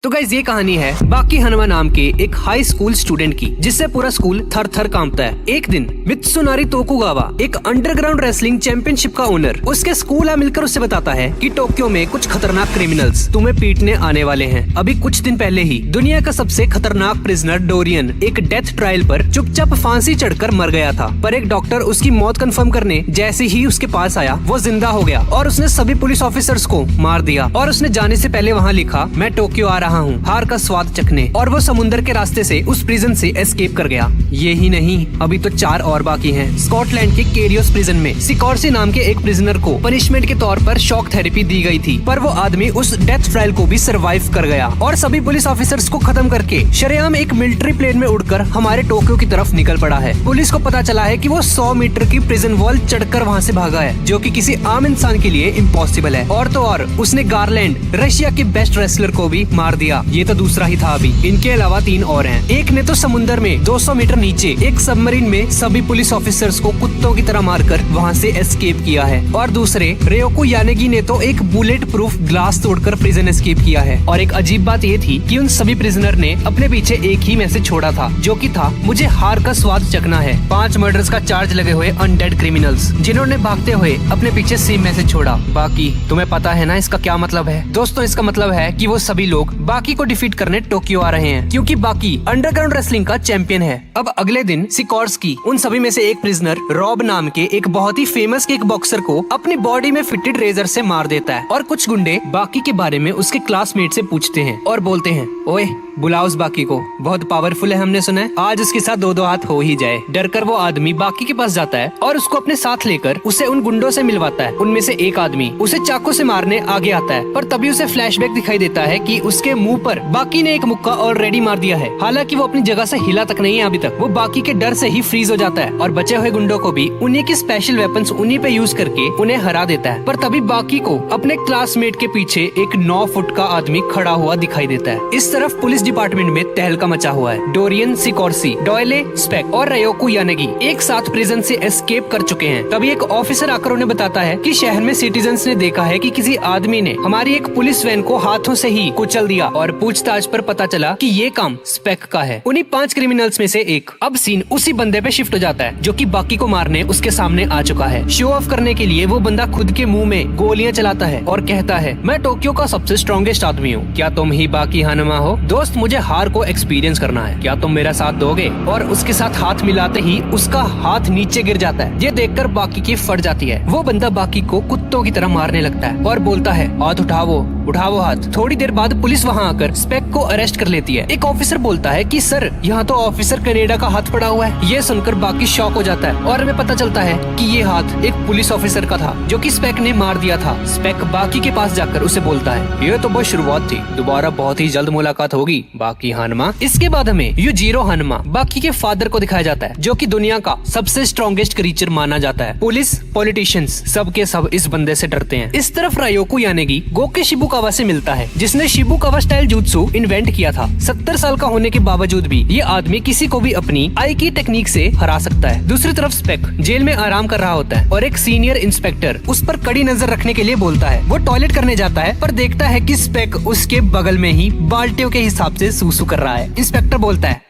तो गाइस ये कहानी है बाकी हनुमा नाम के एक हाई स्कूल स्टूडेंट की, जिससे पूरा स्कूल थर थर कांपता है। एक दिन मित्सुनारी तोकुगावा, एक अंडरग्राउंड रेसलिंग चैंपियनशिप का ओनर, उसके स्कूल आ मिलकर उससे बताता है कि टोक्यो में कुछ खतरनाक क्रिमिनल्स तुम्हें पीटने आने वाले हैं। अभी कुछ दिन पहले ही दुनिया का सबसे खतरनाक प्रिजनर डोरियन एक डेथ ट्रायल पर चुपचाप फांसी चढ़कर मर गया था, पर एक डॉक्टर उसकी मौत कंफर्म करने जैसे ही उसके पास आया वो जिंदा हो गया और उसने सभी पुलिस ऑफिसर्स को मार दिया। और उसने जाने से पहले वहाँ लिखा, मैं टोक्यो आ रहा हूँ हार का स्वाद चखने। और वो समुद्र के रास्ते से उस प्रिजन से एस्केप कर गया। ये ही नहीं, अभी तो 4 और बाकी हैं। स्कॉटलैंड के केरियोस प्रिजन में सिकॉर्सी नाम के एक प्रिजनर को पनिशमेंट के तौर पर शॉक थेरेपी दी गई थी, पर वो आदमी उस डेथ ट्रायल को भी सरवाइव कर गया और सभी पुलिस ऑफिसर्स को खत्म करके शरेआम एक मिलिट्री प्लेन में उड़कर हमारे टोक्यो की तरफ निकल पड़ा है। पुलिस को पता चला है कि वो 100 मीटर की प्रिजन वॉल चढ़कर वहाँ से भागा है, जो कि किसी आम इंसान के लिए इम्पॉसिबल है। और तो और उसने गारलैंड, रशिया के बेस्ट रेसलर को भी मार दिया। ये तो दूसरा ही था। अभी इनके अलावा 3 और हैं। एक ने तो समुद्र में 200 मीटर नीचे एक सबमरीन में सभी पुलिस ऑफिसर्स को कुत्तों की तरह मारकर वहाँ से एस्केप किया है। और दूसरे रेयोको यानेगी ने तो एक बुलेट प्रूफ ग्लास तोड़कर प्रिजन एस्केप किया है। और एक अजीब बात ये थी कि उन सभी प्रिजनर ने अपने पीछे एक ही मैसेज छोड़ा था, जो कि था, मुझे हार का स्वाद चखना है। 5 मर्डर्स का चार्ज लगे हुए अनडेड क्रिमिनल्स, जिन्होंने भागते हुए अपने पीछे सेम मैसेज छोड़ा। बाकी तुम्हें पता है ना इसका क्या मतलब है? दोस्तों, इसका मतलब है कि वो सभी लोग बाकी को डिफीट करने टोक्यो आ रहे हैं, क्योंकि बाकी अंडरग्राउंड रेसलिंग का चैंपियन है। अब अगले दिन सिकॉर्स्की उन सभी में से एक प्रिजनर रॉब नाम के एक बहुत ही फेमस किक बॉक्सर को अपनी बॉडी में फिटेड रेजर से मार देता है। और कुछ गुंडे बाकी के बारे में उसके क्लासमेट से पूछते हैं और बोलते हैं, ओए बुलाओ उस बाकी को, बहुत पावरफुल है, हमने सुना है, आज उसके साथ 2-2 हाथ हो ही जाए। डरकर वो आदमी बाकी के पास जाता है और उसको अपने साथ लेकर उसे उन गुंडों से मिलवाता है। उनमें से एक आदमी उसे चाकू से मारने आगे आता है, पर तभी उसे फ्लैशबैक दिखाई देता है कि उसके मुंह पर बाकी ने एक मुक्का ऑलरेडी मार दिया है। हालांकि वो अपनी जगह से हिला तक नहीं है अभी तक। वो बाकी के डर से ही फ्रीज हो जाता है और बचे हुए गुंडों को भी उन्हीं की स्पेशल वेपन्स उन्हीं पे यूज करके उन्हें हरा देता है। पर तभी बाकी को अपने क्लासमेट के पीछे एक 9 फुट का आदमी खड़ा हुआ दिखाई देता है। इस तरफ पुलिस डिपार्टमेंट में तहलका मचा हुआ है। डोरियन, सिकॉर्सी, डॉयले, स्पेक और रेयोको यानेगी एक साथ प्रिजन से एस्केप कर चुके हैं। तभी एक ऑफिसर आकर उन्हें बताता है कि शहर में सिटीजन्स ने देखा है कि किसी आदमी ने हमारी एक पुलिस वैन को हाथों से ही कुचल दिया। और पूछताछ पर पता चला कि ये काम स्पेक का है, उन्हीं 5 क्रिमिनल्स में से एक। अब सीन उसी बंदे पे शिफ्ट हो जाता है जो कि बाकी को मारने उसके सामने आ चुका है। शो ऑफ करने के लिए वो बंदा खुद के मुंह में गोलियां चलाता है और कहता है, मैं टोक्यो का सबसे स्ट्रॉन्गेस्ट आदमी हूँ, क्या तुम ही बाकी हनुमा हो? दोस्त, मुझे हार को एक्सपीरियंस करना है, क्या तुम मेरा साथ दोगे? और उसके साथ हाथ मिलाते ही उसका हाथ नीचे गिर जाता है। ये देखकर बाकी की फट जाती है। वो बंदा बाकी को कुत्तों की तरह मारने लगता है और बोलता है, हाथ उठाओ हाथ। थोड़ी देर बाद पुलिस वहाँ आकर स्पेक को अरेस्ट कर लेती है। एक ऑफिसर बोलता है कि सर, यहाँ तो ऑफिसर कनाडा का हाथ पड़ा हुआ है। ये सुनकर बाकी शॉक हो जाता है और हमें पता चलता है कि ये हाथ एक पुलिस ऑफिसर का था, जो कि स्पेक ने मार दिया था। स्पेक बाकी के पास जाकर उसे बोलता है, ये तो बस शुरुआत थी, दोबारा बहुत ही जल्द मुलाकात होगी बाकी हनुमा। इसके बाद हमें युजिरो हनुमा, बाकी के फादर को दिखाया जाता है, जो कि दुनिया का सबसे स्ट्रॉन्गेस्ट क्रीचर माना जाता है। पुलिस, पॉलिटिशियंस सब के सब इस बंदे से डरते हैं। इस तरफ रायोको यानेगी गोके शिबुकावा से मिलता है, जिसने शिबुकावा स्टाइल जुत्सु इन्वेंट किया था। 70 साल का होने के बावजूद भी ये आदमी किसी को भी अपनी आई की टेक्निक से हरा सकता है। दूसरी तरफ स्पेक जेल में आराम कर रहा होता है और एक सीनियर इंस्पेक्टर उस पर कड़ी नजर रखने के लिए बोलता है। वो टॉयलेट करने जाता है पर देखता है कि स्पेक उसके बगल में ही बाल्टियों के हिसाब से सूसू कर रहा है। इंस्पेक्टर बोलता है,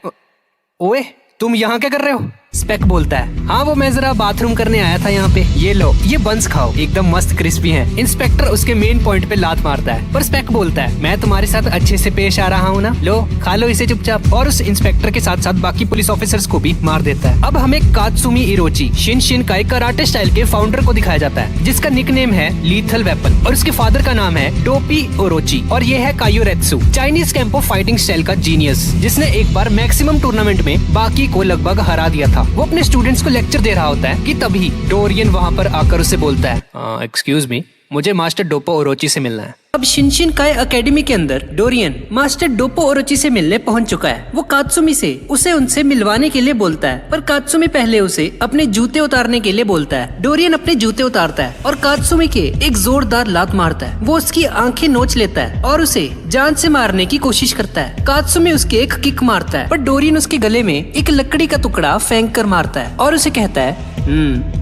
ओए तुम यहाँ क्या कर रहे हो? स्पेक बोलता है, हाँ वो मैं जरा बाथरूम करने आया था यहाँ पे, ये लो ये बंस खाओ, एकदम मस्त क्रिस्पी हैं। इंस्पेक्टर उसके मेन पॉइंट पे लात मारता है, पर स्पेक बोलता है, मैं तुम्हारे साथ अच्छे से पेश आ रहा हूँ ना, लो खा लो इसे चुपचाप। और उस इंस्पेक्टर के साथ साथ बाकी पुलिस ऑफिसर्स को भी मार देता है। अब हमें कात्सुमी इरोची शिनशिनकाई कराटे स्टाइल के फाउंडर को दिखाया जाता है, जिसका निकनेम है लीथल वेपन, और उसके फादर का नाम है टोपी ओरोची, और ये है कायोरेत्सु, चाइनीज कैंपो फाइटिंग स्टाइल का जीनियस, जिसने एक बार मैक्सिमम टूर्नामेंट में बाकी को लगभग हरा दिया था। वो अपने स्टूडेंट्स को लेक्चर दे रहा होता है कि तभी डोरियन वहाँ पर आकर उसे बोलता है, एक्सक्यूज मी, मुझे मास्टर डोपो ओरोची से मिलना है। अब शिनशिनकाई एकेडमी के अंदर डोरियन मास्टर डोपो ओरोची से मिलने पहुंच चुका है। वो कात्सुमी से उसे उनसे मिलवाने के लिए बोलता है, पर कात्सुमी पहले उसे अपने जूते उतारने के लिए बोलता है। डोरियन अपने जूते उतारता है और कात्सुमी के एक जोरदार लात मारता है। वो उसकी आंखें नोच लेता है और उसे जान से मारने की कोशिश करता है। कात्सुमी उसके एक किक मारता है, पर डोरियन उसके गले में एक लकड़ी का टुकड़ा फेंक कर मारता है और उसे कहता है,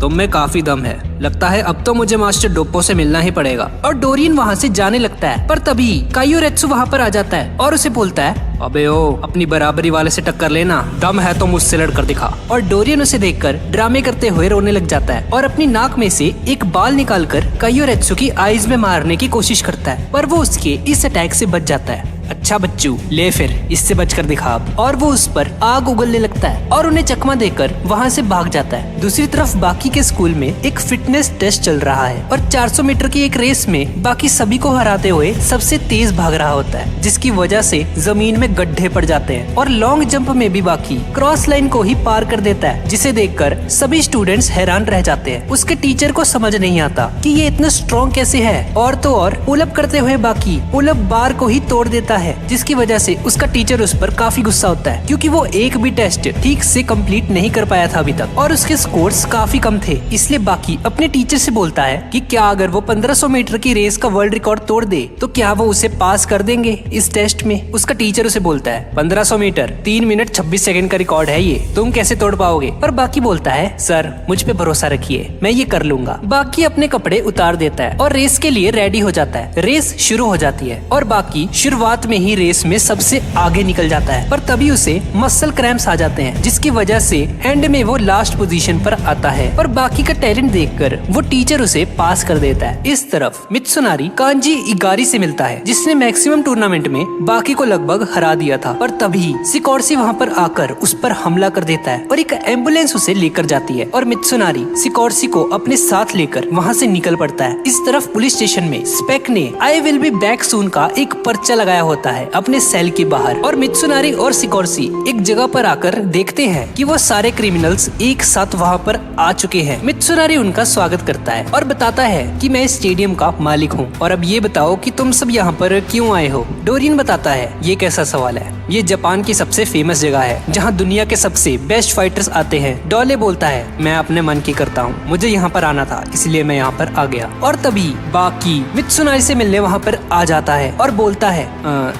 तुम में काफी दम है। लगता है अब तो मुझे मास्टर डोप्पो से मिलना ही पड़ेगा। और डोरियन वहाँ से जाने लगता है, पर तभी काइयोरेत्सु वहाँ पर आ जाता है और उसे बोलता है, अबे ओ, अपनी बराबरी वाले से टक्कर लेना, दम है तो मुझसे लड़कर दिखा। और डोरियन उसे देखकर ड्रामे करते हुए रोने लग जाता है और अपनी नाक में से एक बाल निकालकर काइयोरेत्सु की आईज में मारने की कोशिश करता है, पर वो उसके इस अटैक से बच जाता है। अच्छा बच्चू, ले फिर इससे बचकर दिखा अब। और वो उस पर आग उगलने लगता है और उन्हें चकमा देकर वहाँ से भाग जाता है। दूसरी तरफ बाकी के स्कूल में एक फिटनेस टेस्ट चल रहा है और 400 मीटर की एक रेस में बाकी सभी को हराते हुए सबसे तेज भाग रहा होता है, जिसकी वजह से जमीन में गड्ढे पड़ जाते हैं। और लॉन्ग जंप में भी बाकी क्रॉस लाइन को ही पार कर देता है, जिसे देखकर सभी स्टूडेंट्स हैरान रह जाते हैं। उसके टीचर को समझ नहीं आता कि ये इतना स्ट्रॉन्ग कैसे है। और तो और पुलअप करते हुए बाकी पुलअप बार को ही तोड़ देता है, जिसकी वजह से उसका टीचर उस पर काफी गुस्सा होता है, क्योंकि वो एक भी टेस्ट ठीक से कंप्लीट नहीं कर पाया था अभी तक और उसके स्कोर्स काफी कम थे। इसलिए बाकी अपने टीचर से बोलता है कि क्या अगर वो 1500 मीटर की रेस का वर्ल्ड रिकॉर्ड तोड़ दे तो क्या वो उसे पास कर देंगे इस टेस्ट में। उसका टीचर उसे बोलता है, 1500 मीटर 3 मिनट 26 सेकंड का रिकॉर्ड है, ये तुम कैसे तोड़ पाओगे। पर बाकी बोलता है, सर मुझ पे भरोसा रखिए, मैं ये कर लूंगा। बाकी अपने कपड़े उतार देता है और रेस के लिए रेडी हो जाता है। रेस शुरू हो जाती है और बाकी शुरुआत में ही रेस में सबसे आगे निकल जाता है, पर तभी उसे मसल क्रैम्प्स आ जाते हैं, जिसकी वजह से एंड में वो लास्ट पोजीशन पर आता है। और बाकी का टैलेंट देखकर वो टीचर उसे पास कर देता है। इस तरफ मित्सुनारी कांजी इगारी से मिलता है, जिसने मैक्सिमम टूर्नामेंट में बाकी को लगभग हरा दिया था। पर तभी सिकोर्सी वहाँ पर आकर उस पर हमला कर देता है और एक एम्बुलेंस उसे लेकर जाती है और मित्सुनारी सिकोर्सी को अपने साथ लेकर वहाँ से निकल पड़ता है। इस तरफ पुलिस स्टेशन में स्पेक ने I will be back soon का एक पर्चा लगाया होता है अपने सेल के बाहर और मित्सुनारी और सिकोर्सी एक जगह पर आकर देखते हैं कि वो सारे क्रिमिनल्स एक साथ वहाँ पर आ चुके हैं। मित्सुनारी उनका स्वागत करता है और बताता है कि मैं इस स्टेडियम का मालिक हूँ और अब ये बताओ कि तुम सब यहाँ पर क्यों आए हो। डोरियन बताता है, ये कैसा सवाल है, ये जापान की सबसे फेमस जगह है जहाँ दुनिया के सबसे बेस्ट फाइटर्स आते हैं। डोले बोलता है, मैं अपने मन की करता हूँ, मुझे यहाँ पर आना था इसलिए मैं यहाँ पर आ गया। और तभी बाकी मित्सुनारी से मिलने वहाँ पर आ जाता है और बोलता है,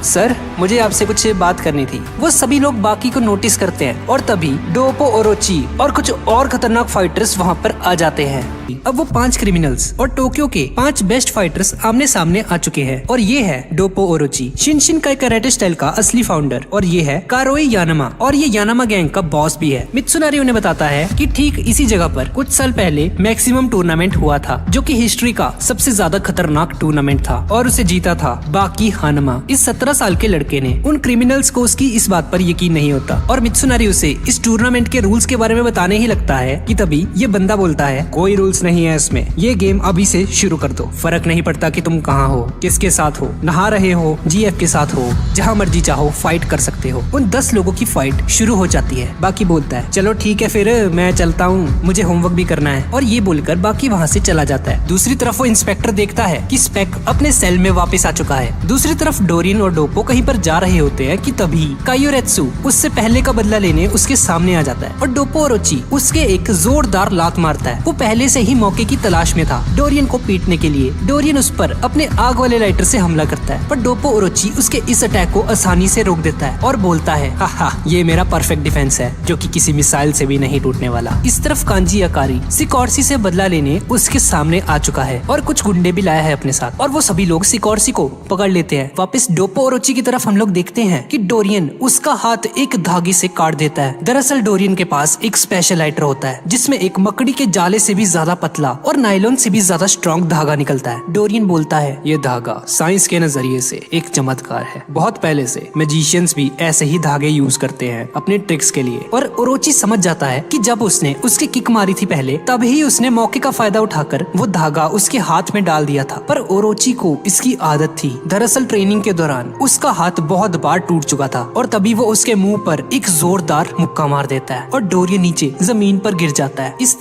सर मुझे आपसे कुछ बात करनी थी। वो सभी लोग बाकी को नोटिस करते हैं और तभी डोप्पो ओरोची और कुछ और खतरनाक फाइटर्स वहाँ पर आ जाते हैं। अब वो 5 क्रिमिनल्स और टोक्यो के 5 बेस्ट फाइटर्स आमने सामने आ चुके हैं और ये है डोप्पो ओरोची, शिनशिन काई कराटे स्टाइल का असली फाउंडर, और ये है कारोई यानामा और ये यानामा गैंग का बॉस भी है। मित्सुनारी उन्हें बताता है कि ठीक इसी जगह पर कुछ साल पहले मैक्सिमम टूर्नामेंट हुआ था, जो कि हिस्ट्री का सबसे ज्यादा खतरनाक टूर्नामेंट था और उसे जीता था बाकी हानमा। इस 17 साल के लड़के ने उन क्रिमिनल्स को उसकी इस बात पर यकीन नहीं होता और मित्सुनारी उसे इस टूर्नामेंट के रूल्स के बारे में बताने ही लगता है कि तभी ये बंदा बोलता है, कोई रूल्स नहीं है इसमें, ये गेम अभी से शुरू कर दो, फर्क नहीं पड़ता कि तुम कहाँ हो, किसके साथ हो, नहा रहे हो, जीएफ के साथ हो, जहाँ मर्जी चाहो फाइट कर सकते हो। उन 10 लोगों की फाइट शुरू हो जाती है। बाकी बोलता है, चलो ठीक है फिर मैं चलता हूँ, मुझे होमवर्क भी करना है, और ये बोलकर बाकी वहाँ से चला जाता है। दूसरी तरफ वो इंस्पेक्टर देखता है कि स्पेक अपने सेल में वापस आ चुका है। दूसरी तरफ डोरियन और डोप्पो कहीं पर जा रहे होते हैं कि तभी काइयोरेत्सु उससे पहले का बदला लेने उसके सामने आ जाता है और डोप्पो ओरोची उसके एक जोरदार लात मारता है। वो पहले से ही मौके की तलाश में था डोरियन को पीटने के लिए। डोरियन उस पर अपने आग वाले लाइटर से हमला करता है, पर डोप्पो ओरोची उसके इस अटैक को आसानी से रोक देता है और बोलता है, हा ये मेरा परफेक्ट डिफेंस है जो कि किसी मिसाइल से भी नहीं टूटने वाला। इस तरफ कांजी अकारी सिकोर्सी से बदला लेने उसके सामने आ चुका है और कुछ गुंडे भी लाया है अपने साथ, और वो सभी लोग सिकोर्सी को पकड़ लेते हैं। वापस डोप्पो ओरोची की तरफ हम लोग देखते हैं कि डोरियन उसका हाथ एक धागे से काट देता है। दरअसल डोरियन के पास एक स्पेशल लाइटर होता है जिसमें एक मकड़ी के जाले से भी ज्यादा पतला और नायलॉन से भी ज्यादा स्ट्रॉन्ग धागा निकलता है। डोरियन बोलता है, ये धागा साइंस के नजरिए से एक चमत्कार है, बहुत पहले से मैजिशियंस भी ऐसे ही धागे यूज करते हैं अपने ट्रिक्स के लिए। और ओरोची समझ जाता है कि जब उसने उसकी किक मारी थी पहले, तभी उसने मौके का फायदा उठाकर वो धागा उसके हाथ में डाल दिया था। पर ओरोची को इसकी आदत थी। दरअसल ट्रेनिंग के दौरान उसका हाथ बहुत बार टूट चुका था और तभी वो उसके मुंह पर एक जोरदार मुक्का मार देता है और डोरियन नीचे जमीन पर गिर जाता है। इस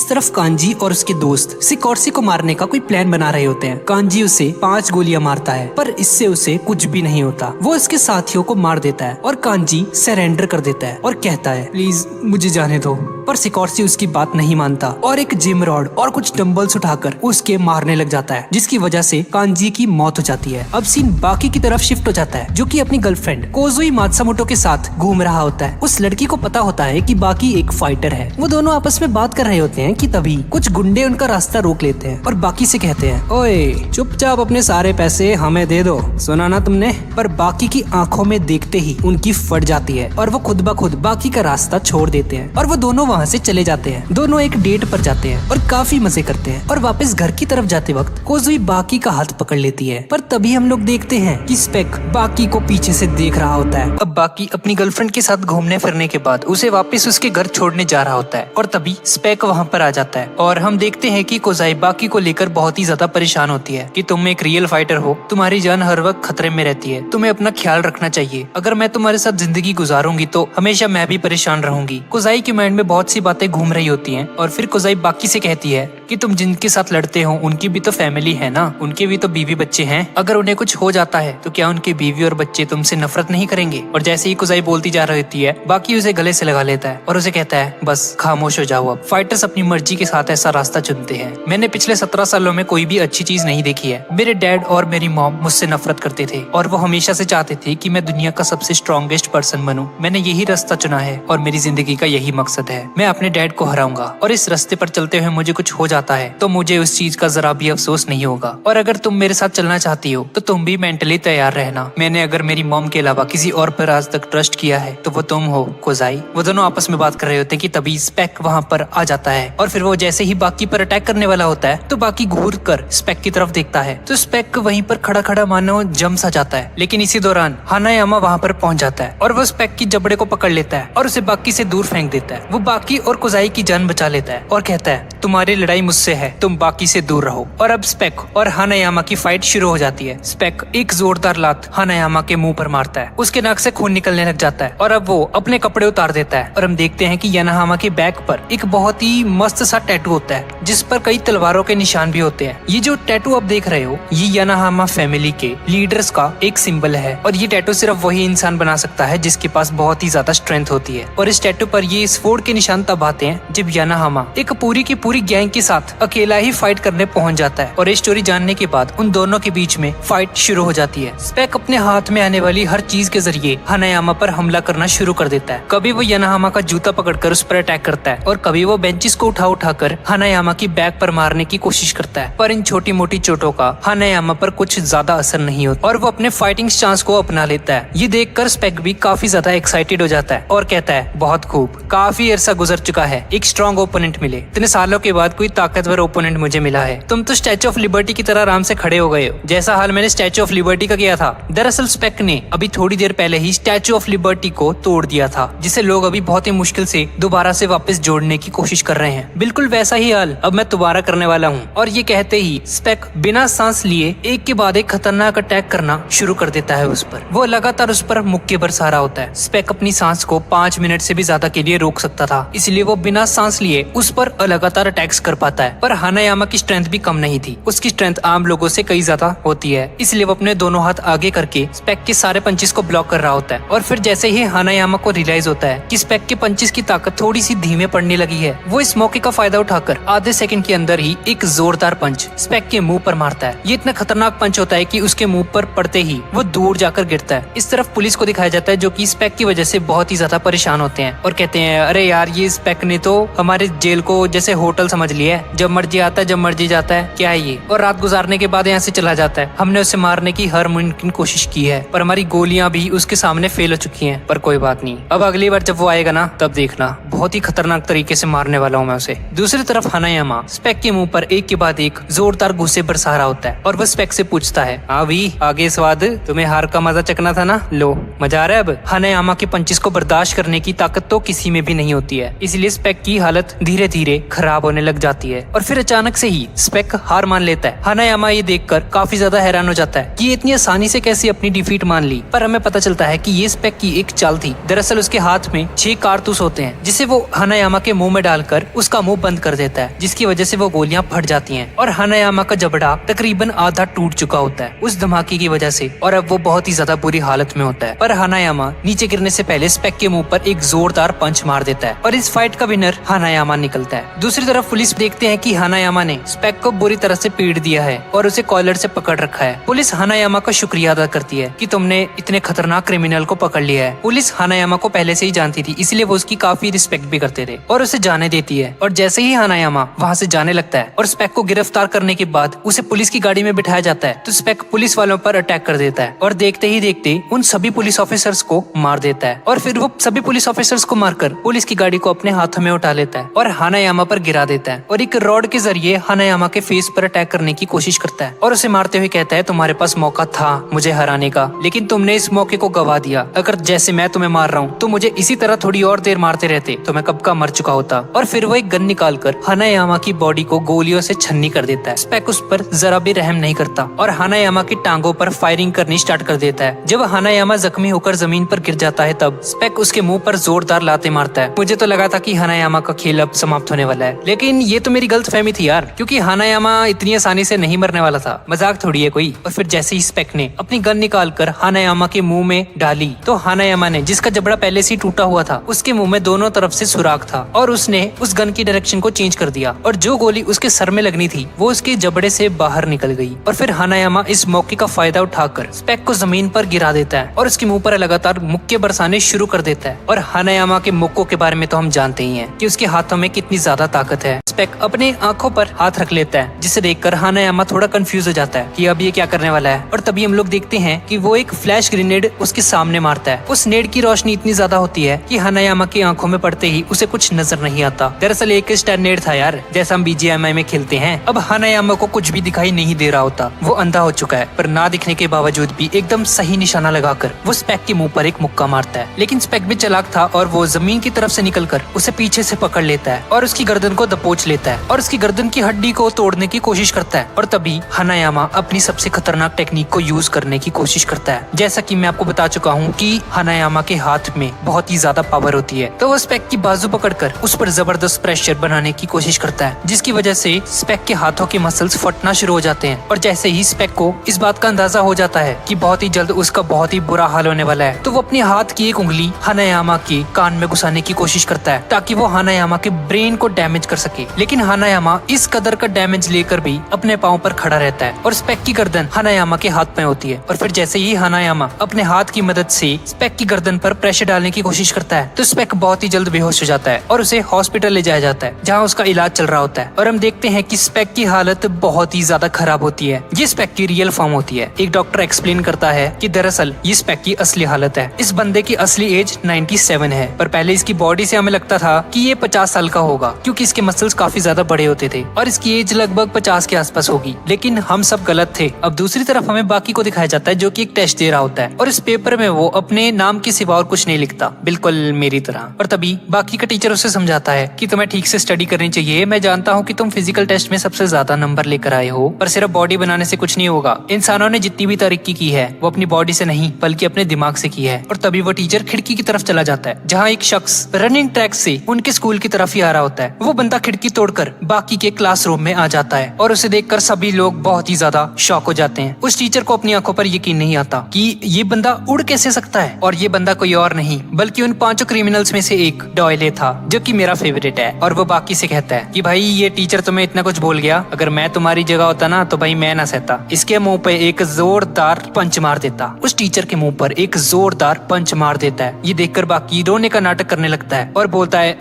तरफ कांजी और उसके दोस्त सिकोर्सी को मारने का कोई प्लान बना रहे होते हैं। कांजी उसे 5 गोलियां मारता है, पर इससे उसे कुछ भी नहीं होता। वो उसके साथियों को मार देता है और कांजी सरेंडर कर देता है और कहता है, प्लीज मुझे जाने दो, पर सिकोर्सी उसकी बात नहीं मानता और एक जिम रॉड और कुछ डंबल्स उठाकर उसके मारने लग जाता है, जिसकी वजह से कांजी की मौत हो जाती है। अब सीन बाकी की तरफ शिफ्ट हो जाता है, जो कि अपनी गर्लफ्रेंड कोजुई मात्सुमोटो के साथ घूम रहा होता है। उस लड़की को पता होता है कि बाकी एक फाइटर है। वो दोनों आपस में बात कर रहे होते हैं कि तभी कुछ गुंडे उनका रास्ता रोक लेते हैं और बाकी से कहते हैं, ओए चुपचाप अपने सारे पैसे हमें दे दो, सुना ना तुमने। पर बाकी की आंखों में देखते ही उनकी फट जाती है और वो खुद ब खुद बाकी का रास्ता छोड़ देते हैं और वो दोनों वहाँ से चले जाते हैं। दोनों एक डेट पर जाते हैं और काफी मजे करते हैं और वापस घर की तरफ जाते वक्त कोजुई बाकी का हाथ पकड़ लेती है। पर तभी हम लोग देखते हैं कि स्पेक बाकी को पीछे से देख रहा होता है। अब बाकी अपनी गर्लफ्रेंड के साथ घूमने फिरने के बाद उसे वापस उसके घर छोड़ने जा रहा होता है और तभी स्पेक वहाँ पर आ जाता है और हम देखते हैं कि कोजाई बाकी को लेकर बहुत ही ज्यादा परेशान होती है कि तुम एक रियल फाइटर हो, तुम्हारी जान हर वक्त खतरे में रहती है, तुम्हें अपना ख्याल रखना चाहिए। अगर मैं तुम्हारे साथ जिंदगी गुजारूंगी तो हमेशा मैं भी परेशान रहूंगी। कोजाई के माइंड में बहुत सी बातें घूम रही होती हैं और फिर कोजाई बाकी से कहती है कि तुम जिनके साथ लड़ते हो उनकी भी तो फैमिली है ना, उनके भी तो बीवी बच्चे हैं। अगर उन्हें कुछ हो जाता है तो क्या उनके बीवी और बच्चे तुमसे नफरत नहीं करेंगे? और जैसे ही कोजाई बोलती जा रही होती है, बाकी उसे गले से लगा लेता है और उसे कहता है, बस खामोश हो जाओ, अब फाइटर्स अपनी मर्जी के साथ ऐसा रास्ता चुनते हैं। मैंने पिछले 17 सालों में कोई भी अच्छी चीज नहीं देखी है। मेरे डैड और मेरी मॉम मुझसे नफरत करते थे और वो हमेशा से चाहते थे कि मैं दुनिया का सबसे स्ट्रॉन्गेस्ट पर्सन बनूं। मैंने यही रास्ता चुना है और मेरी जिंदगी का यही मकसद है। मैं अपने डैड को हराऊंगा और इस रास्ते पर चलते हुए मुझे कुछ हो जाता है तो मुझे उस चीज का जरा भी अफसोस नहीं होगा। और अगर तुम मेरे साथ चलना चाहती हो तो तुम भी मेंटली तैयार रहना। मैंने अगर मेरी मॉम के अलावा किसी और पर आज तक ट्रस्ट किया है तो वो तुम हो, कोजाई। वो दोनों आपस में बात कर रहे होते हैं कि तभी स्पेक वहाँ पर आ जाता है और फिर वो जैसे ही बाकी पर अटैक करने वाला होता है तो बाकी घूर कर स्पेक की तरफ देखता है तो स्पेक वहीं पर खड़ा खड़ा मानो जम सा जाता है। लेकिन इसी दौरान हानायामा वहाँ पर पहुंच जाता है और वो स्पेक की जबड़े को पकड़ लेता है और उसे बाकी से दूर फेंक देता है। वो बाकी और कोजाई की जान बचा लेता है और कहता है, तुम्हारी लड़ाई मुझसे है, तुम बाकी से दूर रहो। और अब स्पेक और हानायामा की फाइट शुरू हो जाती है। स्पेक एक जोरदार लात हानायामा के मुंह पर मारता है, उसके नाक से खून निकलने लग जाता है और अब वो अपने कपड़े उतार देता है और हम देखते हैं कि यानाहामा के बैक पर एक बहुत ही मस्त सा टैटू होता है जिस पर कई तलवारों के निशान भी होते हैं। ये जो टैटू आप देख रहे हो ये यानाहामा फैमिली के लीडर्स का एक सिंबल है और ये टैटू सिर्फ वही इंसान बना सकता है जिसके पास बहुत ही ज्यादा स्ट्रेंथ होती है। और इस टैटू पर ये स्वॉर्ड के निशान तब आते हैं जब यानाहामा एक पूरी की पूरी गैंग के साथ अकेला ही फाइट करने पहुंच जाता है। और ये स्टोरी जानने के बाद उन दोनों के बीच में फाइट शुरू हो जाती है। स्पेक अपने हाथ में आने वाली हर चीज के जरिए हानायामा पर हमला करना शुरू कर देता है। कभी वो यानाहामा का जूता पकड़कर उस पर अटैक करता है और कभी वो बेंचेस को उठा उठाकर हानायामा की बैक पर मारने की कोशिश करता है। पर इन छोटी मोटी चोटों का हानायामा पर कुछ ज्यादा असर नहीं होता और वो अपने फाइटिंग स्टांस को अपना लेता है। ये देखकर स्पेक भी काफी ज्यादा एक्साइटेड हो जाता है और कहता है, बहुत खूब, काफी अरसा गुजर चुका है, एक स्ट्रॉन्ग ओपोनेंट मिले। इतने सालों के बाद कोई ताकतवर ओपोनेंट मुझे मिला है। तुम तो स्टैचू ऑफ लिबर्टी की तरह आराम से खड़े हो गए हो, जैसा हाल मैंने स्टैचू ऑफ लिबर्टी का किया था। दरअसल स्पेक ने अभी थोड़ी देर पहले ही स्टैचू ऑफ लिबर्टी को तोड़ दिया था, जिसे लोग अभी बहुत ही मुश्किल से दोबारा से वापस जोड़ने की कोशिश कर रहे हैं। बिल्कुल वैसा ही हाल अब मैं दोबारा करने वाला हूँ। और ये कहते ही स्पेक बिना सांस लिए एक के बाद एक खतरनाक अटैक करना शुरू कर देता है उस पर। वो लगातार उस पर मुक्के बरसा रहा होता है। स्पेक अपनी सांस को 5 मिनट से भी ज्यादा के लिए रोक सकता था, इसलिए वो बिना सांस लिए उस पर लगातार अटैक्स कर पाता है। पर हानायामा की स्ट्रेंथ भी कम नहीं थी, उसकी स्ट्रेंथ आम लोगों से कई ज्यादा होती है, इसलिए वो अपने दोनों हाथ आगे करके स्पेक के सारे पंचेस को ब्लॉक कर रहा होता है। और फिर जैसे ही हानायामा को रियलाइज होता है कि स्पेक के पंचेस की ताकत थोड़ी सी धीमे पड़ने लगी है, वो इस मौके का फायदा उठाकर आधे सेकंड के अंदर ही एक जोरदार पंच स्पेक के मुंह पर मारता है। ये इतना खतरनाक पंच होता है कि उसके मुंह पर पड़ते ही वो दूर जाकर गिरता है। इस तरफ पुलिस को दिखाया जाता है जो कि स्पेक की वजह से बहुत ही ज्यादा परेशान होते हैं और कहते हैं, अरे यार ये स्पेक ने तो हमारे जेल को जैसे होटल समझ लिया है, जब मर्जी आता है जब मर्जी जाता है, क्या है ये। और रात गुजारने के बाद यहाँ से चला जाता है। हमने उसे मारने की हर मुमकिन कोशिश की है पर हमारी गोलियां भी उसके सामने फेल हो चुकी हैं, पर कोई बात नहीं, अब अगली बार जब वो आएगा ना तब देखना, बहुत ही खतरनाक तरीके से मारने वाला हूँ मैं उसे। दूसरी तरफ हानायामा स्पेक के मुंह पर एक के बाद एक जोरदार गुस्से बरसा रहा होता है और वो स्पेक से पूछता है, हाँ भी आगे स्वाद, तुम्हें हार का मजा चखना था ना, लो मजा आ रहा है अब। हानायामा के पंचेस को बर्दाश्त करने की ताकत तो किसी में भी नहीं होती है, इसलिए स्पेक की हालत धीरे धीरे खराब होने लग जाती है और फिर अचानक से ही स्पेक हार मान लेता है। हानायामा ये देखकर काफी ज्यादा हैरान हो जाता है कि ये इतनी आसानी से कैसे अपनी डिफीट मान ली, पर हमें पता चलता है कि ये स्पेक की एक चाल थी। दरअसल उसके हाथ में 6 कारतूस होते हैं जिसे वो हानायामा के मुंह में डालकर उसका मुंह बंद कर देता है, जिसकी वजह से वो गोलियां फट जाती हैं और हानायामा का जबड़ा तकरीबन आधा टूट चुका होता है उस धमाके की वजह से और अब वो बहुत ही ज्यादा बुरी हालत में होता है। पर हानायामा नीचे गिरने से पहले स्पेक के मुंह पर एक जोरदार पंच मार देता है और और इस फाइट का विनर हानायामा निकलता है। दूसरी तरफ पुलिस देखते हैं कि हानायामा ने स्पेक को बुरी तरह से पीट दिया है और उसे कॉलर से पकड़ रखा है। पुलिस हानायामा का शुक्रिया अदा करती है कि तुमने इतने खतरनाक क्रिमिनल को पकड़ लिया है। पुलिस हानायामा को पहले से ही जानती थी, इसलिए वो उसकी काफी रिस्पेक्ट भी करते थे और उसे जाने देती है। और जैसे ही हानायामा वहाँ से जाने लगता है और स्पेक को गिरफ्तार करने के बाद उसे पुलिस की गाड़ी में बिठाया जाता है, तो स्पेक पुलिस वालों पर अटैक कर देता है और देखते ही देखते उन सभी पुलिस ऑफिसर्स को मार देता है। और फिर वो सभी पुलिस ऑफिसर्स को मारकर पुलिस की गाड़ी को अपने हाथों में उठा लेता है और हानायामा पर गिरा देता है और एक रॉड के जरिए हानायामा के फेस पर अटैक करने की कोशिश करता है और उसे मारते हुए कहता है, तुम्हारे पास मौका था मुझे हराने का, लेकिन तुमने इस मौके को गवा दिया। अगर जैसे मैं तुम्हें मार रहा हूँ तो मुझे इसी तरह थोड़ी और देर मारते रहते तो मैं कब का मर चुका होता। और फिर वो एक गन निकालकर हानायामा की बॉडी को गोलियों से छन्नी कर देता है। स्पेक उस पर जरा भी रहम नहीं करता और हानायामा की टांगों पर फायरिंग करनी स्टार्ट कर देता है। जब हानायामा जख्मी होकर जमीन पर गिर जाता है तब स्पेक उसके मुंह पर जोरदार लाते मारता है। मुझे तो लगा था कि हानायामा का खेल अब समाप्त होने वाला है, लेकिन ये तो मेरी गलतफहमी थी यार, क्योंकि हानायामा इतनी आसानी से नहीं मरने वाला था, मजाक थोड़ी है कोई। और फिर जैसे ही स्पेक ने अपनी गन निकालकर हानायामा के मुंह में डाली तो हानायामा ने, जिसका जबड़ा पहले से टूटा हुआ था, उसके मुंह में दोनों तरफ से सुराख था और उसने उस गन की डायरेक्शन को चेंज कर दिया और जो गोली उसके सर में लगनी थी वो उसके जबड़े से बाहर निकल गई। और फिर हानायामा इस मौके का फायदा उठाकर स्पेक को जमीन पर गिरा देता है और उसके मुंह पर लगातार मुक्के बरसाने शुरू कर देता है। और हानायामा के मुक्कों के बारे में तो हम जानते ही हैं कि उसके हाथों में कितनी ज्यादा ताकत है। स्पेक अपने आंखों पर हाथ रख लेता है, जिसे देखकर हानायामा थोड़ा कंफ्यूज हो जाता है कि अब ये क्या करने वाला है। और तभी हम लोग देखते हैं कि वो एक फ्लैश ग्रेनेड उसके सामने मारता है। उस नेड की रोशनी इतनी ज्यादा होती है कि हानायामा की आंखों में पड़ते ही उसे कुछ नजर नहीं आता। दरअसल एक स्टैंडर्ड था यार, जैसा हम BGMI में खेलते हैं। अब हानायामा को कुछ भी दिखाई नहीं दे रहा होता, वो अंधा हो चुका है, पर ना दिखने के बावजूद भी एकदम सही निशाना लगाकर वो स्पेक के मुंह पर एक मुक्का मारता है। लेकिन स्पेक भी चालाक था और वो जमीन की तरफ से निकलकर उसे पीछे से पकड़ लेता है और उसकी गर्दन को दबोच लेता है और उसकी गर्दन की हड्डी को तोड़ने की कोशिश करता है। और तभी हानायामा अपनी सबसे खतरनाक टेक्निक को यूज करने की कोशिश करता है। जैसा कि मैं आपको बता चुका हूँ कि हानायामा के हाथ में बहुत ही ज्यादा पावर होती है, तो वो स्पेक की बाजू पकड़कर उस पर जबरदस्त प्रेशर बनाने की कोशिश करता है, जिसकी वजह से स्पेक के हाथों के मसल्स फटना शुरू हो जाते हैं। और जैसे ही स्पेक को इस बात का अंदाजा हो जाता है कि बहुत ही जल्द उसका बहुत ही बुरा हाल होने वाला है, तो वो अपने हाथ की एक उंगली हानायामा के कान में घुसाने की कोशिश करता है ताकि वो हानायामा के ब्रेन को डैमेज कर सके। लेकिन हानायामा इस कदर का डैमेज लेकर भी अपने पांव पर खड़ा रहता है और स्पेक की गर्दन हानायामा के हाथ में होती है। और फिर जैसे ही हानायामा अपने हाथ की मदद से स्पेक की गर्दन पर प्रेशर डालने की कोशिश करता है, तो स्पेक बहुत ही जल्द बेहोश हो जाता है और उसे हॉस्पिटल ले जाया जाता है, जहाँ उसका इलाज चल रहा होता है। और हम देखते हैं कि स्पेक की हालत बहुत ही ज्यादा खराब होती है। ये स्पेक की रियल फॉर्म होती है। एक डॉक्टर एक्सप्लेन करता है कि दरअसल ये स्पेक की असली हालत है। इस बंदे की असली एज 97 है, पर पहले इसकी बॉडी से हमें लगता था कि ये 50 साल का होगा, क्योंकि इसके मसल्स काफी ज्यादा बड़े होते थे और इसकी एज लगभग 50 के आसपास होगी। लेकिन हम सब गलत थे। अब दूसरी तरफ हमें बाकी को दिखाया जाता है, जो कि एक टेस्ट दे रहा होता है और इस पेपर में वो अपने नाम के सिवा और कुछ नहीं लिखता, बिल्कुल मेरी तरह। और तभी बाकी का टीचर उसे समझाता है कि तुम्हें ठीक से स्टडी करनी चाहिए। मैं जानता हूँ कि तुम फिजिकल टेस्ट में सबसे ज्यादा नंबर लेकर आए हो, पर सिर्फ बॉडी बनाने से कुछ नहीं होगा। इंसानों ने जितनी भी तरक्की की है वो अपनी बॉडी से नहीं बल्कि अपने दिमाग से की है। और तभी वो टीचर खिड़की की तरफ चला जाता है, जहाँ एक शख्स रनिंग ट्रैक से उनके स्कूल की तरफ ही आ रहा होता है। वो बंदा खिड़की तोड़कर बाकी के क्लासरूम में आ जाता है और उसे देखकर सभी लोग बहुत ही ज्यादा शॉक हो जाते हैं। उस टीचर को अपनी आंखों पर यकीन नहीं आता कि ये बंदा उड़ कैसे सकता है। और ये बंदा कोई और नहीं बल्कि उन 5 क्रिमिनल्स में से एक डॉयले था, जो कि मेरा फेवरेट है। और वो बाकी से कहता है कि भाई ये टीचर तुम्हें इतना कुछ बोल गया, अगर मैं तुम्हारी जगह होता ना तो भाई मैं ना सहता। इसके मुंह पे एक जोरदार पंच मार देता। उस टीचर के मुंह पर एक जोरदार पंच मार देता है। ये देखकर बाकी रोने का नाटक करने लगता है और बोलता है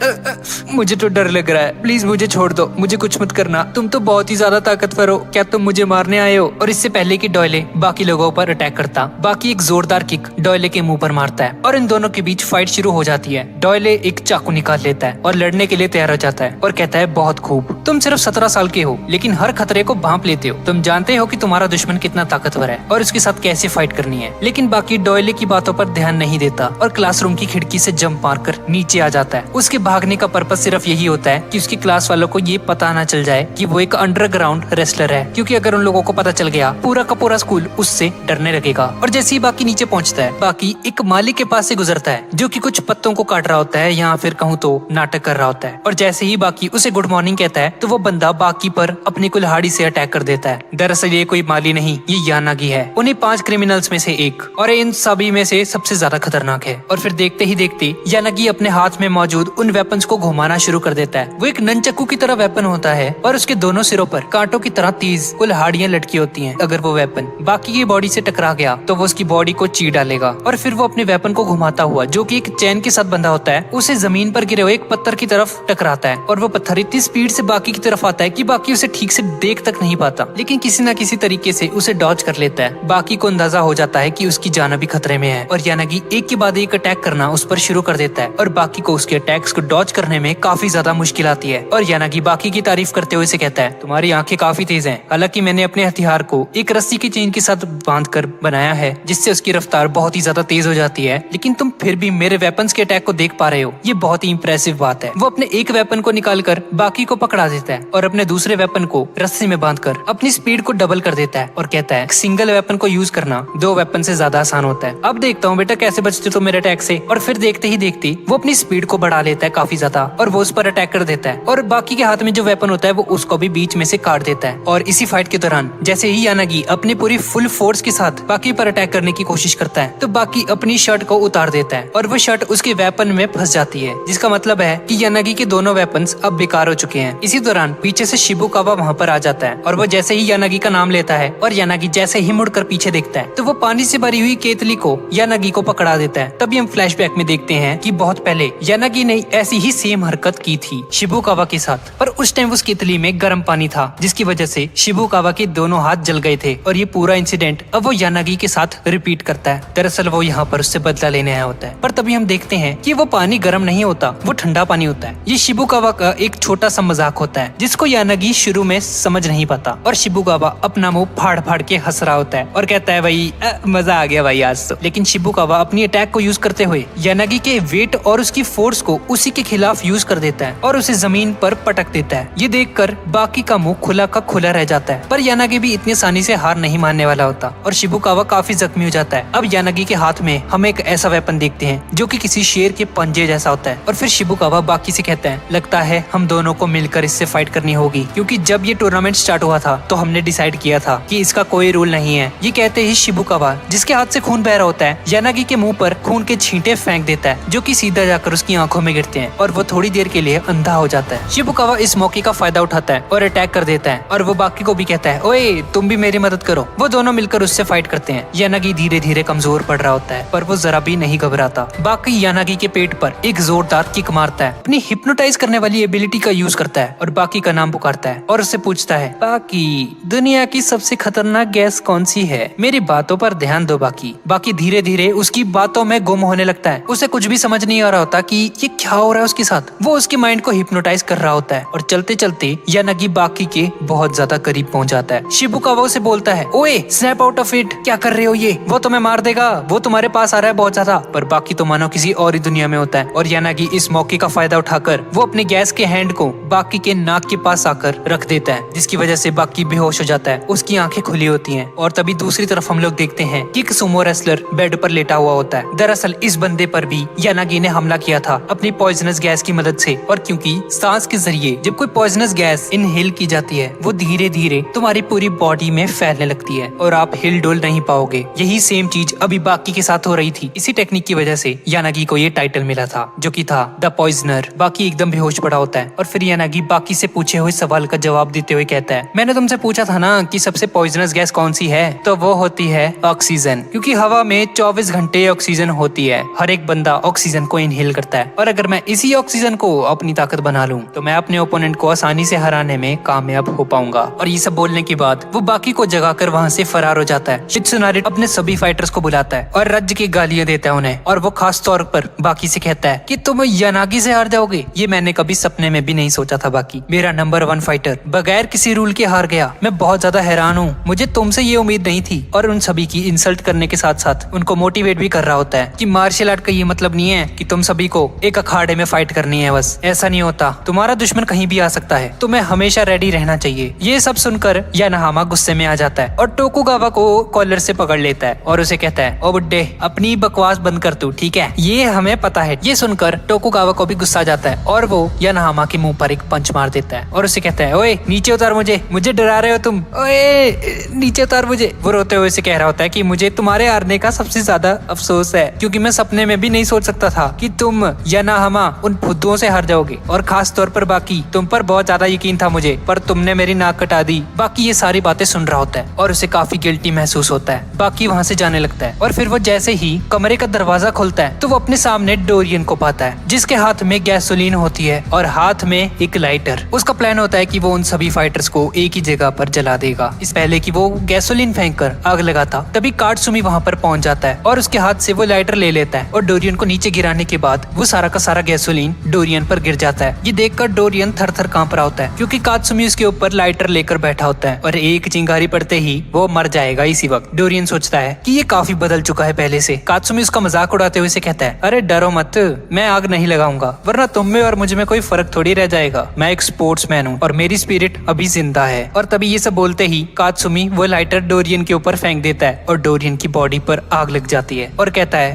मुझे तो डर लग रहा है, प्लीज मुझे छोड़ दो, मुझे कुछ मत करना, तुम तो बहुत ही ज्यादा ताकतवर हो, क्या तुम मुझे मारने आए हो। और इससे पहले कि डॉयले बाकी लोगों पर अटैक करता, बाकी एक जोरदार किक डॉयले के मुंह पर मारता है और इन दोनों के बीच फाइट शुरू हो जाती है। डॉयले एक चाकू निकाल लेता है और लड़ने के लिए तैयार हो जाता है और कहता है बहुत खूब, तुम सिर्फ 17 साल के हो लेकिन हर खतरे को भांप लेते हो, तुम जानते हो कि तुम्हारा दुश्मन कितना ताकतवर है और उसके साथ कैसे फाइट करनी है। लेकिन बाकी डॉयले की बातों पर ध्यान नहीं देता और क्लासरूम की खिड़की से जंप मारकर नीचे आ जाता है। उसके भागने का पर्पस सिर्फ यही होता है कि उसकी क्लास वालों को ये पता ना चल जाए कि वो एक अंडरग्राउंड रेसलर है, क्योंकि अगर उन लोगों को पता चल गया पूरा का पूरा स्कूल उससे डरने लगेगा। और जैसे ही बाकी नीचे पहुंचता है, बाकी एक माली के पास से गुजरता है जो कि कुछ पत्तों को काट रहा होता है या फिर कहूँ तो नाटक कर रहा होता है। और जैसे ही बाकी उसे गुड मॉर्निंग कहता है तो वो बंदा बाकी पर अपनी कुल्हाड़ी से अटैक कर देता है। दरअसल ये कोई माली नहीं, ये यानागी है, उन्हीं 5 क्रिमिनल्स में से एक और इन सभी में से सबसे ज्यादा खतरनाक है। और फिर देखते ही देखते यानागी अपने हाथ में मौजूद उन वेपन्स को घुमाना शुरू कर देता है। वो एक ननचक्कू की तरह वेपन होता है और उसके दोनों सिरों पर कांटों की तरह तेज कुल्हाड़ियां लटकी होती हैं। अगर वो वेपन बाकी की बॉडी से टकरा गया तो वो उसकी बॉडी को चीर डालेगा और फिर वो अपने वेपन को घुमाता हुआ, जो कि एक चैन के साथ बंधा होता है, उसे जमीन पर गिरे हुए एक पत्थर की तरफ टकराता है और वो पत्थर इतनी स्पीड से बाकी की तरफ आता है कि बाकी उसे ठीक से देख तक नहीं पाता, लेकिन किसी न किसी तरीके से उसे डॉज कर लेता है। बाकी को अंदाजा हो जाता है कि उसकी जान भी खतरे में है और यानागी एक के बाद एक अटैक करना उस पर शुरू कर देता है और बाकी को उसके अटैक्स को डॉज करने में काफी ज्यादा मुश्किल आती है। और यानागी बाकी की तारीफ करते हुए उसे कहता है, तुम्हारी आंखें काफी तेज हैं। हालांकि मैंने अपने हथियार को एक रस्सी की चेन के साथ बांधकर बनाया है, जिससे उसकी रफ्तार बहुत ही ज्यादा तेज हो जाती है, लेकिन तुम फिर भी मेरे वेपन्स के अटैक को देख पा रहे हो। ये बहुत ही इंप्रेसिव बात है। वो अपने एक वेपन को निकालकर बाकी को पकड़ा देता है और अपने दूसरे वेपन को रस्सी में बांधकर अपनी स्पीड को डबल कर देता है और कहता है, सिंगल वेपन को यूज करना दो वेपन से ज्यादा आसान होता है। अब देखता हूँ बेटा कैसे बचते तुम मेरे अटैक से। और फिर देखते ही देखते वो अपनी स्पीड को बढ़ा लेता है काफी ज्यादा और वो उस पर अटैक कर देता है और बाकी के हाथ में जो वेपन होता है वो उसको भी बीच में से काट देता है। और इसी फाइट के दौरान जैसे ही यानागी अपनी पूरी फुल फोर्स के साथ बाकी पर अटैक करने की कोशिश करता है तो बाकी अपनी शर्ट को उतार देता है और वो शर्ट उसके वेपन में फंस जाती है, जिसका मतलब है कि यानागी के दोनों वेपन्स अब बेकार हो चुके हैं। इसी दौरान पीछे से शिबुकावा वहाँ पर आ जाता है और वो जैसे ही यानागी का नाम लेता है और यानागी जैसे ही मुड़कर पीछे देखता है तो वो पानी से भरी हुई केतली को यानागी को पकड़ा देता है। तभी हम फ्लैशबैक में देखते हैं कि बहुत पहले यानागी ने ऐसी ही सेम हरकत की थी शिबुकावा के साथ, पर उस टाइम उस केतली में गर्म पानी था, जिसकी वजह से शिबुकावा के दोनों हाथ जल गए थे और ये पूरा इंसिडेंट अब वो यानागी के साथ रिपीट करता है। दरअसल वो यहाँ पर उससे बदला लेने आया होता है, पर तभी हम देखते हैं कि वो पानी गर्म नहीं होता, वो ठंडा पानी होता है। ये शिबुकावा का एक छोटा सा मजाक होता है जिसको यानागी शुरू में समझ नहीं पाता और शिबुकावा अपना मुंह फाड़ फाड़ के हंस रहा होता है और कहता है, भाई मजा आ गया भाई आज तो। लेकिन शिबुकावा अपनी अटैक को यूज करते हुए यानागी के वेट और उसकी फोर्स को उसी के खिलाफ यूज कर देता है और उसे जमीन पर पटक देता है। ये देखकर बाकी का मुंह खुला का खुला रह जाता है, पर यानागी भी इतनी आसानी से हार नहीं मानने वाला होता और शिबुकावा काफी जख्मी हो जाता है। अब यानागी के हाथ में हम एक ऐसा वेपन देखते हैं जो कि किसी शेर के पंजे जैसा होता है और फिर शिबुकावा बाकी से कहता है, लगता है हम दोनों को मिलकर इससे फाइट करनी होगी, क्योंकि जब ये टूर्नामेंट स्टार्ट हुआ था तो हमने डिसाइड किया था कि इसका कोई रूल नहीं है। ये कहते ही शिबुकावा, जिसके हाथ से खून बह रहा होता है, यानागी के मुंह पर खून के छींटे फेंक देता है जो कि सीधा जाकर उसकी आंखों में गिरते हैं और वो थोड़ी देर के लिए अंधा हो जाता है। शिबुकावा इस मौके का फायदा उठाता है और अटैक कर देता है और वो बाकी को भी कहता है, ओए तुम भी मेरी मदद करो। वो दोनों मिलकर उससे फाइट करते हैं। यानागी धीरे धीरे कमजोर पड़ रहा होता है पर वो जरा भी नहीं घबराता। बाकी यानागी के पेट पर एक जोरदार किक मारता है, अपनी हिप्नोटाइज करने वाली एबिलिटी का यूज करता है और बाकी का नाम पुकारता है और उससे पूछता है, बाकी दुनिया की सबसे खतरनाक गैस कौन सी है? मेरी बातों पर ध्यान दो बाकी। बाकी धीरे धीरे उसकी बातों में गुम होने लगता है। उसे कुछ भी समझ नहीं आ रहा होता कि ये क्या हो रहा है उसके साथ। वो उसके माइंड को हिप्नोटाइज कर रहा होता है और चलते चलते यानागी बाकी के बहुत ज्यादा करीब पहुंच जाता है। शिबुकावा उसे बोलता है, ओए स्नैप आउट ऑफ इट, क्या कर रहे हो ये? वो तुम्हें मार देगा, वो तुम्हारे पास आ रहा है बहुत ज्यादा। पर बाकी तो मानो किसी और ही दुनिया में होता है और यानागी इस मौके का फायदा उठाकर वो अपने गैस के हैंड को बाकी के नाक के पास आकर रख देता है, जिसकी वजह से बाकी बेहोश हो जाता है। उसकी आंखें खुली होती हैं और तभी दूसरी तरफ हम लोग देखते हैं कि एक सुमो रेसलर बेड पर लेटा हुआ होता है। दरअसल इस बंदे पर भी यानागी ने हमला किया था अपनी पॉइजनस गैस की मदद से, और क्योंकि सांस के जरिए जब कोई पॉइजनस गैस इनहेल की जाती है वो धीरे धीरे तुम्हारी पूरी बॉडी में फैलने लगती है और आप हिल डुल नहीं पाओगे। यही सेम चीज अभी बाकी के साथ हो रही थी। इसी टेक्निक की वजह से यानागी को ये टाइटल मिला था जो कि था द पॉइजनर। बाकी एकदम बेहोश पड़ा होता है और फिर यानागी बाकी से पूछे हुए सवाल का जवाब देते हुए कहता है, मैंने तुमसे पूछा था ना कि सबसे पॉइजनस गैस कौन सी है, तो वो होती है ऑक्सीजन, क्योंकि हवा में 24 घंटे ऑक्सीजन होती है। हर एक बंदा ऑक्सीजन को इनहेल करता है और अगर मैं इसी ऑक्सीजन को अपनी ताकत बना लूं तो मैं अपने ओपोनेंट को आसानी से हराने में कामयाब हो पाऊंगा। और ये सब बोलने के बाद वो बाकी को जगाकर वहाँ से फरार हो जाता है। मित्सुनारी अपने सभी फाइटर्स को बुलाता है और रज्ज की गालियां देता है उन्हें, और वो खास तौर पर बाकी से कहता है कि तुम यानागी से हार जाओगे, ये मैंने कभी सपने में भी नहीं सोचा था। बाकी मेरा नंबर 1 फाइटर बगैर किसी रूल के हार गया, मैं बहुत ज्यादा हैरान हूँ, मुझे तुमसे ये उम्मीद नहीं थी। और उन सभी की इंसल्ट करने के साथ साथ उनको मोटिवेट भी कर रहा होता है कि मार्शल आर्ट का ये मतलब नहीं है कि तुम सभी को एक अखाड़े में फाइट करनी है, बस ऐसा नहीं होता, तुम्हारा दुश्मन कहीं भी आ सकता है, तुम्हें हमेशा रेडी रहना चाहिए। ये सब सुनकर यानाहामा गुस्से में आ जाता है और टोकुगावा को कॉलर से पकड़ लेता है और उसे कहता है, ओ बुड्ढे अपनी बकवास बंद कर तू, ठीक है, ये हमें पता है। ये सुनकर टोकुगावा को भी गुस्सा आ जाता है और वो यानाहामा के मुंह पर एक पंच मार देता है और उसे कहता है, ओए नीचे उतार मुझे डरा रहे हो तुम, ओए नीचे उतार मुझे। वो रोते हुए उसे कह रहा होता है कि मुझे तुम्हारे हारने का सबसे ज्यादा अफसोस है, क्योंकि मैं सपने में भी नहीं सोच सकता था कि तुम या नाहमा उन फुद्दुओं से हार जाओगे। और खास तौर पर बाकी, तुम पर बहुत ज्यादा यकीन था मुझे, पर तुमने मेरी नाक कटा दी। बाकी ये सारी बातें सुन रहा होता है और उसे काफी गिल्टी महसूस होता है। बाकी वहाँ से जाने लगता है और फिर वो जैसे ही कमरे का दरवाजा खोलता है तो वो अपने सामने डोरियन को पाता है, जिसके हाथ में गैसोलीन होती है और हाथ में एक लाइटर। उसका प्लान होता है कि वो उन सभी फाइटर्स को एक ही जगह पर जला देगा, इस पहले कि वो गैसोलीन फेंक कर आग लगाता। तभी काटसुमी वहाँ पर पहुंच जाता है और उसके हाथ से वो लाइटर ले लेता है और डोरियन को नीचे गिराने के बाद वो सारा का सारा गैसोलीन डोरियन पर गिर जाता है। ये देखकर डोरियन थर थर कांप रहा होता है, क्योंकि काटसुमी उसके ऊपर लाइटर लेकर बैठा होता है और एक चिंगारी पड़ते ही वो मर जाएगा। इसी वक्त डोरियन सोचता है कि ये काफी बदल चुका है पहले से। काटसुमी उसका मजाक उड़ाते हुए से कहता है, अरे डरो मत, मैं आग नहीं लगाऊंगा, वरना तुम में और मुझ में कोई फर्क थोड़ी रह जाएगा। मैं एक स्पोर्ट्समैन हूँ और मेरी स्पिरिट अभी जिंदा है। और तभी ये सब बोलते ही काटसुमी वो लाइटर डोरियन के ऊपर फेंक देता है और डोरियन की बॉडी पर आग लग जाती है और कहता है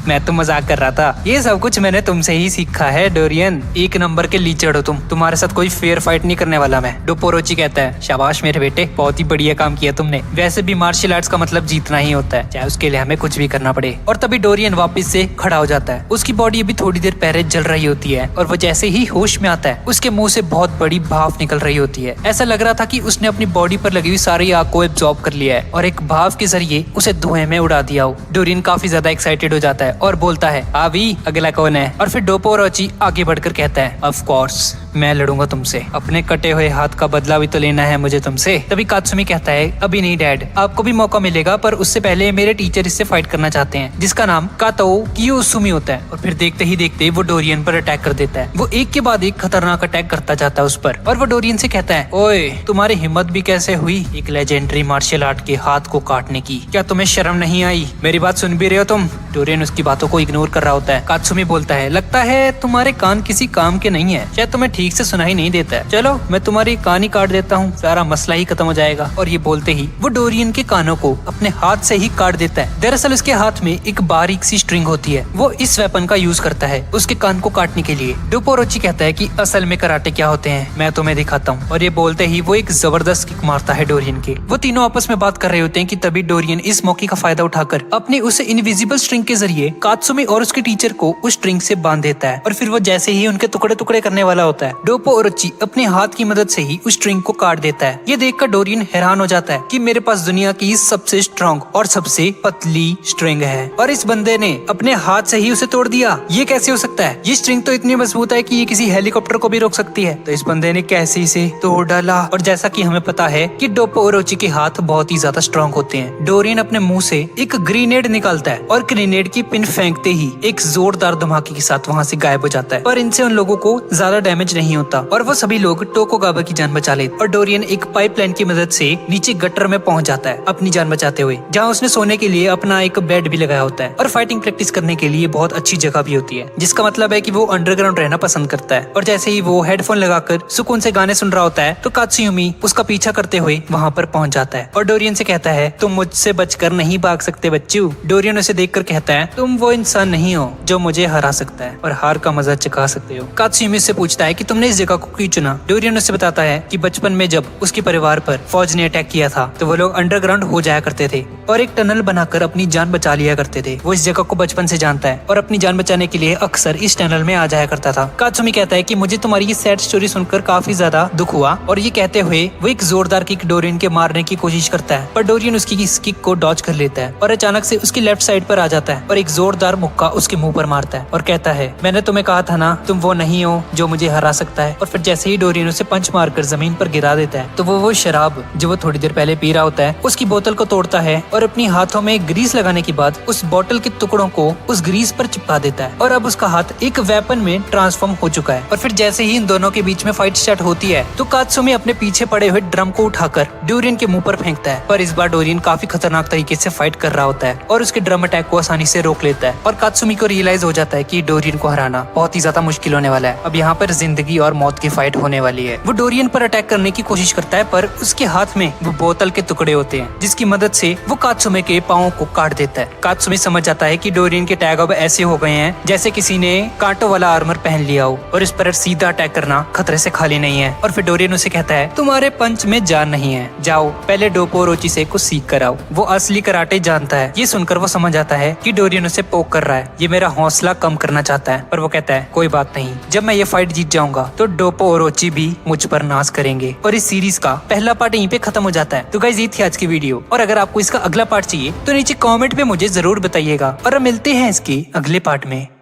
मैं तो मजाक कर रहा था, ये सब कुछ मैंने तुमसे ही सीखा है डोरियन। एक नंबर के लीचड़ हो तुम, तुम्हारे साथ कोई फेयर फाइट नहीं करने वाला मैं। डोपोरोची कहता है, शाबाश मेरे बेटे, बहुत ही बढ़िया काम किया तुमने। वैसे भी मार्शल आर्ट्स का मतलब जीतना ही होता है, चाहे उसके लिए हमें कुछ भी करना पड़े। और तभी डोरियन वापस से खड़ा हो जाता है। उसकी बॉडी अभी थोड़ी देर पहले जल रही होती है और वो जैसे ही होश में आता है उसके मुंह से बहुत बड़ी भाप निकल रही होती है। ऐसा लग रहा था कि उसने अपनी बॉडी पर लगी हुई सारी आग को एब्जॉर्ब कर लिया है और एक भाप के जरिए उसे धुएं में उड़ा दिया हो। डोरियन काफी ज्यादा एक्साइटेड हो जाता है और बोलता है, अभी अगला कौन है? और फिर डोपोरोची आगे बढ़कर कहता है, ऑफ कोर्स मैं लड़ूंगा तुमसे, अपने कटे हुए हाथ का बदला भी तो लेना है मुझे तुमसे। तभी कात्सुमी कहता है, अभी नहीं डैड, आपको भी मौका मिलेगा, पर उससे पहले मेरे टीचर इससे फाइट करना चाहते हैं, जिसका नाम कातो कियोसुमी होता है। और फिर देखते ही देखते वो डोरियन पर अटैक कर देता है। वो एक के बाद एक खतरनाक अटैक करता जाता है उस पर और वो डोरियन से कहता है, ओए तुम्हारी हिम्मत भी कैसे हुई एक लेजेंडरी मार्शल आर्ट के हाथ को काटने की? क्या तुम्हें शर्म नहीं आई? मेरी बात सुन भी रहे हो तुम? डोरियन उसकी बातों को इग्नोर कर रहा होता है। कात्सुमी बोलता है, लगता है तुम्हारे कान किसी काम के नहीं है, शायद तुम्हें ठीक से सुनाई नहीं देता है। चलो मैं तुम्हारी कान ही काट देता हूँ, सारा मसला ही खत्म हो जाएगा। और ये बोलते ही वो डोरियन के कानों को अपने हाथ से ही काट देता है। दरअसल उसके हाथ में एक बारीक सी स्ट्रिंग होती है, वो इस वेपन का यूज करता है उसके कान को काटने के लिए। डोपोरोची कहता है कि असल में कराटे क्या होते हैं मैं तुम्हें दिखाता हूँ। और ये बोलते ही वो एक जबरदस्त किक मारता है डोरियन के। वो तीनों आपस में बात कर रहे होते हैं कि तभी डोरियन इस मौके का फायदा उठाकर अपने उस इनविजिबल स्ट्रिंग के जरिए कात्सुमी और उसके टीचर को उस स्ट्रिंग से बांध देता है। और फिर वो जैसे ही उनके टुकड़े टुकड़े करने वाला होता है, डोपोरोची अपने हाथ की मदद से ही उस स्ट्रिंग को काट देता है। ये देखकर डोरियन हैरान हो जाता है कि मेरे पास दुनिया की सबसे स्ट्रॉन्ग और सबसे पतली स्ट्रिंग है और इस बंदे ने अपने हाथ से ही उसे तोड़ दिया। ये कैसे हो सकता है? ये स्ट्रिंग तो इतनी मजबूत है कि ये किसी हेलीकॉप्टर को भी रोक सकती है। तो इस बंदे ने कैसे इसे तोड़ डाला? और जैसा कि हमें पता है कि डोपोरोची के हाथ बहुत ही ज्यादा स्ट्रॉन्ग होते हैं, डोरियन अपने मुंह से एक ग्रेनेड निकालता है और ग्रेनेड की पिन फेंकते ही एक जोरदार धमाके के साथ वहाँ से गायब हो जाता है। पर इनसे उन लोगों को ज्यादा डैमेज नहीं होता और वो सभी लोग टोकुगावा की जान बचा लेते। और डोरियन एक पाइपलाइन की मदद से नीचे गटर में पहुंच जाता है अपनी जान बचाते हुए, जहाँ उसने सोने के लिए अपना एक बेड भी लगाया होता है। और फाइटिंग प्रैक्टिस करने के लिए बहुत अच्छी जगह भी होती है, जिसका मतलब है कि वो अंडरग्राउंड रहना पसंद करता है। और जैसे ही वो हेडफोन लगाकर सुकून से गाने सुन रहा होता है तो कात्सुमी उसका पीछा करते हुए वहाँ पर पहुंच जाता है और डोरियन से कहता है, तुम मुझसे बचकर नहीं भाग सकते बच्चू। डोरियन उसे देखकर कहता है, तुम वो इंसान नहीं हो जो मुझे हरा सकता है और हार का मजा चखा सकते हो। कात्सुमी से पूछता है कि तुमने इस जगह को क्यों चुना? डोरियन उसे बताता है कि बचपन में जब उसके परिवार पर फौज ने अटैक किया था तो वो लोग अंडरग्राउंड हो जाया करते थे और एक टनल बनाकर अपनी जान बचा लिया करते थे। वो इस जगह को बचपन से जानता है और अपनी जान बचाने के लिए अक्सर इस टनल में आ जाया करता था। कात्सुमी कहता है कि मुझे तुम्हारी ये सैड स्टोरी सुनकर काफी ज्यादा दुख हुआ। और ये कहते हुए वो एक जोरदार किक डोरियन के मारने की कोशिश करता है, पर डोरियन उसकी इस किक को डॉज कर लेता है और अचानक से उसकी लेफ्ट साइड पर आ जाता है और एक जोरदार मुक्का उसके मुंह पर मारता है और कहता है, मैंने तुम्हें कहा था ना, तुम वो नहीं हो जो मुझे हरा सकता है। और फिर जैसे ही डोरियन उसे पंच मारकर जमीन पर गिरा देता है तो वो शराब जो वो थोड़ी देर पहले पी रहा होता है उसकी बोतल को तोड़ता है और अपनी हाथों में ग्रीस लगाने के बाद उस बोतल के टुकड़ों को उस ग्रीस पर चिपका देता है और अब उसका हाथ एक वेपन में ट्रांसफॉर्म हो चुका है। और फिर जैसे ही इन दोनों के बीच में फाइट स्टार्ट होती है तो कात्सुमी अपने पीछे पड़े हुए ड्रम को उठाकर डोरियन के मुंह पर फेंकता है, पर इस बार डोरियन काफी खतरनाक तरीके से फाइट कर रहा होता है और उसके ड्रम अटैक को आसानी से रोक लेता है। और कात्सुमी को रियलाइज हो जाता है कि डोरियन को हराना बहुत ही ज्यादा मुश्किल होने वाला है। अब यहाँ पर जिंदगी और मौत की फाइट होने वाली है। वो डोरियन पर अटैक करने की कोशिश करता है पर उसके हाथ में वो बोतल के टुकड़े होते हैं जिसकी मदद से वो कात्सुमे के पाँव को काट देता है। कात्सुमे समझ जाता है कि डोरियन के टैग अब ऐसे हो गए हैं जैसे किसी ने कांटों वाला आर्मर पहन लिया हो और इस पर सीधा अटैक करना खतरे से खाली नहीं है। और फिर डोरियन उसे कहता है तुम्हारे पंच में जान नहीं है, जाओ पहले डोपो ओरोची से कुछ सीख कर आओ। वो असली कराटे जानता है। ये सुनकर वो समझ आता है कि डोरियन उसे पोक कर रहा है, ये मेरा हौसला कम करना चाहता है। पर वो कहता है कोई बात नहीं, जब मैं ये फाइट जीत जाऊंगा तो डोपो ओरोची भी मुझ पर नाज करेंगे। और इस सीरीज का पहला पार्ट यहीं पे खत्म हो जाता है। तो गाइस ये थी आज की वीडियो, और अगर आपको इसका अगला पार्ट चाहिए तो नीचे कमेंट में मुझे जरूर बताइएगा और हम मिलते हैं इसके अगले पार्ट में।